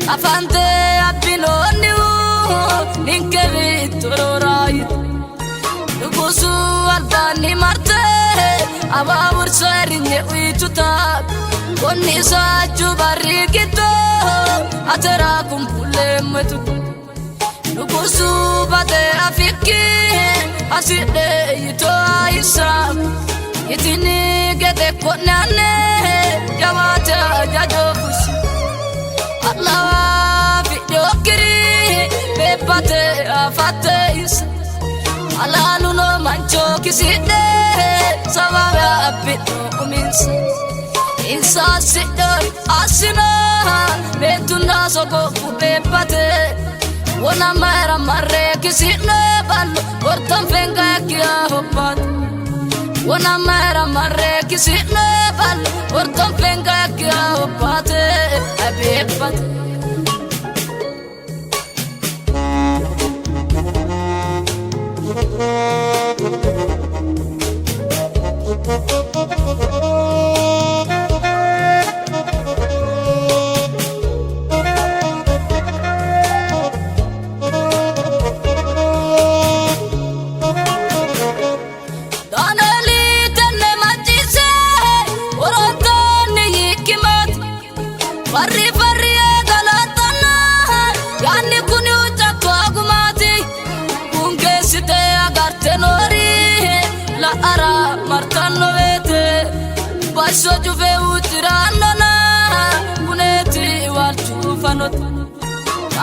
afante abinoni ninke vitororai nugusu albani marte ababur serinye uituta konni saju barigito atera kumpule metu nugusu bade afiki aside yito isa yitini gede konane jamata jajofus Allah video kiri bepate afate isa alalu no mancho kiside sawaga abito uminsa insa sidoi asina betuna soko bepate wona mara marre kisine ballo ortam fenga kia hopat wona mara marre kisine ballo ortam fenga kia hopat abepat Farri farri galatana yani kunu chakagumati unge site agarte nori la ara martano vete baso juve utirana kuneti walchu fanot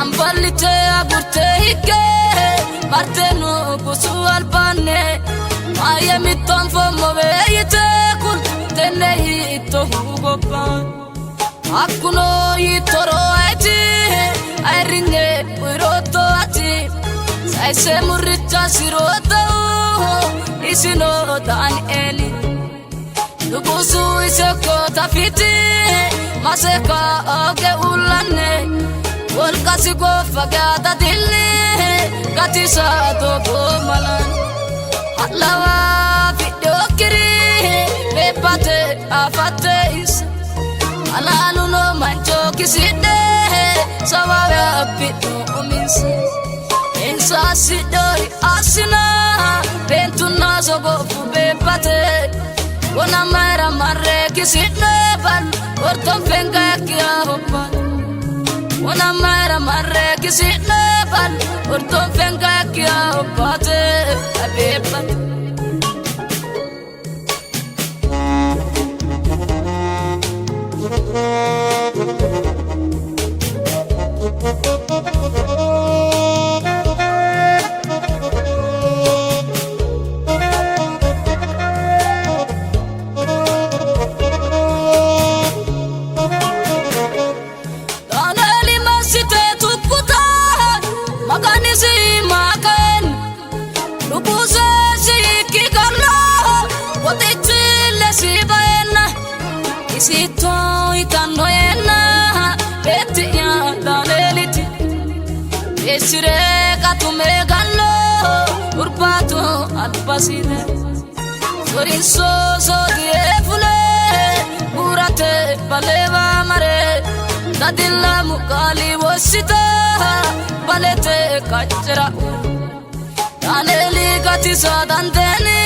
ambalite agurte hike marteno kusu albane ayemi tonfo movete kul tenehi to hugopan akuno yitoro ati airinge uroto ati saise murcha siroto isino dan eli lubusu iseko tafiti maseka oge ulane volkasi go fagada dilli katisa to gomalan alawa video kiri bepate afate is alalu no mancho kiside sawaga abito uminsa insa sidoi asina bentuna sogo bepate wona mara marre kiside bal ortom fenga kia hopat wona mara marre kiside bal ortom fenga kia hopat abepat Sito itanoena betia daleliti esire katume gallo urbato albasine sorinso so diefule urate baleva mare dadilla mukali wosita balete kachra daleli gatisa dandene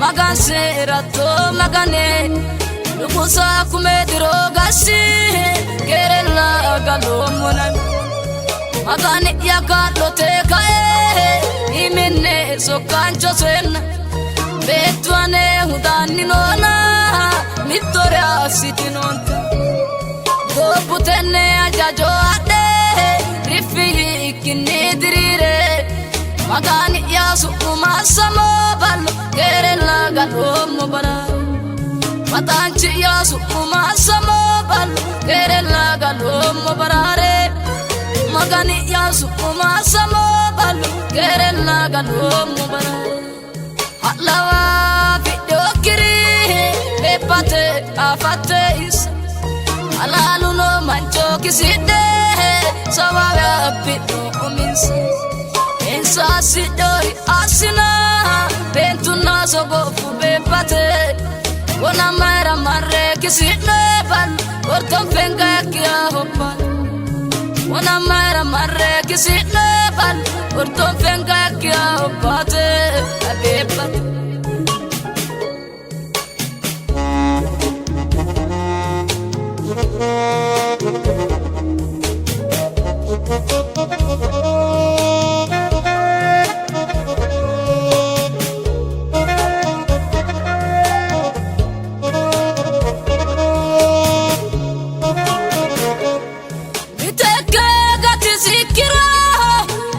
maganse rato magane Lukusa kumediro gasi kerela galomunan magani yakalo tekae imene sokancho sena betwane hudani nona mitoria sitinonta goputene ajajo ade rifi kinidirire magani yasu umasamo balo kerela galomu bara Matanchi yasu umasamo bal kerela galomo barare magani yasu umasamo bal kerela galomo barare alawa video kiri bepate afate is alalu no mancho kiside sawaga abito uminsa insa sidoi asina bentuna sogo bepate wona mara marre kisine bal ortom fenga kia hopat wana mara marre kisine bal urto fenga kya bate abebat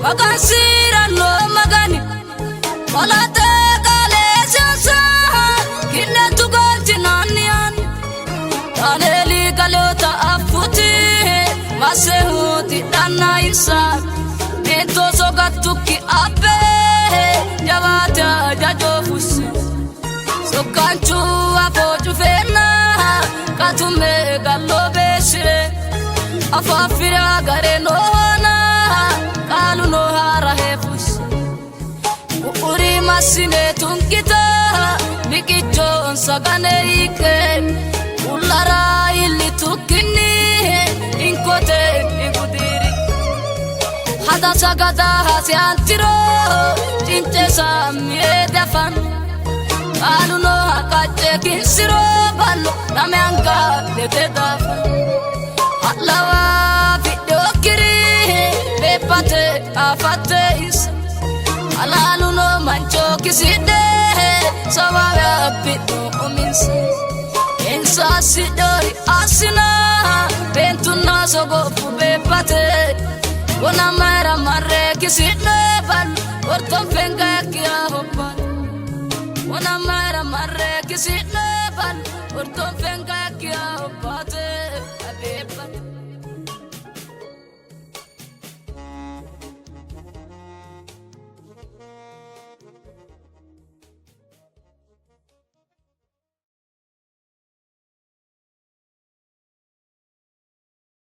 Magasira no magani Malate kale sasa Kine tugonti nanian Taneli kalota afuti Masehuti dana isa Nito sogatuki ape Javata jajo fusi Sokanchu apoju fena Katume galobe shire Afafira gare no Kalu no hara hefus Uri masine tunkita Mikijon sagane ike Ulara ili tukini Inkote ikudiri Hada sagada hasi antiro Tinte samye defan Kalu no hakache kinsiro Balo name anga dete dafan Hatlawa video kiri Bepate afate is Alalu no mancho kiside Sawawe apitu uminsi Insa sidori asina Bentuna sogofu bepate Wana mara marre kiside Bal Orton fenga